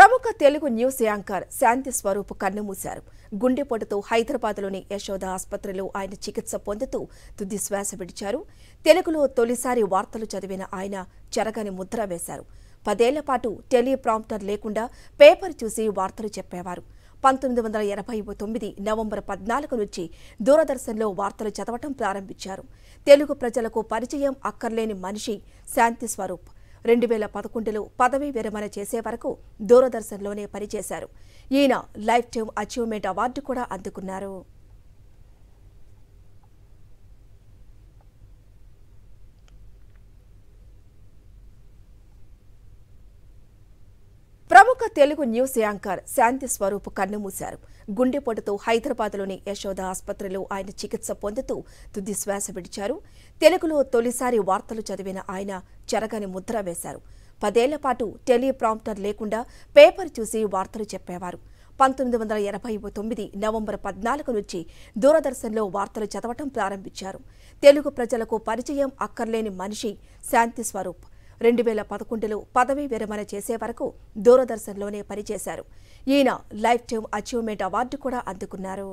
ప్రముఖ Telugu news anchor శాంతి స్వరూప్ కన్నుమూశారు. గుండెపోటుతో హైదరాబాద్లోని యశోద ఆసుపత్రిలో ఆయన చికిత్స పొందుతూ తుది శ్వాస విడిచారు. తెలుగులో తొలిసారి వార్తలు చదివిన ఆయన చెరగని ముద్ర వేశారు. 10 ఏళ్ల పాటు టెలిప్రాంప్టర్ లేకుండా పేపర్ చూసి వార్తలు చెప్పేవారు. 1989 నవంబర్ 14 నుంచి దూరదర్శన్లో వార్తలు చదవటం ప్రారంభించారు. తెలుగు ప్రజలకు పరిచయం అక్కర్లేని మనిషి శాంతి స్వరూప్. 2011లో పదవీ విరమణ చేసే వరకు దూరదర్శన్లోనే పనిచేశారు. ఈయన లైఫ్ టైమ్ అచీవ్మెంట్ అవార్డు కూడా అందుకున్నారు. ప్రముఖ తెలుగు న్యూస్ యాంకర్ శాంతి స్వరూప్ కన్నుమూశారు. గుండెపోటుతో హైదరాబాద్లోని యశోద ఆసుపత్రిలో ఆయన చికిత్స పొందుతూ తుది శ్వాస విడిచారు. తెలుగులో తొలిసారి వార్తలు చదివిన ఆయన చెరగని ముద్ర వేశారు. 10 ఏళ్ల పాటు టెలిప్రాంప్టర్ లేకుండా పేపర్ చూసి వార్తలు చెప్పేవారు. 1989 నవంబర్ 14 నుంచి దూరదర్శన్లో వార్తలు చదవటం ప్రారంభించారు. తెలుగు ప్రజలకు పరిచయం అక్కర్లేని మనిషి శాంతి స్వరూప్. 2011లో పదవీ విరమణ చేసే వరకు దూరదర్శన్లోనే పనిచేశారు. ఈయన లైఫ్ టైమ్ అచీవ్మెంట్ అవార్డు కూడా అందుకున్నారు.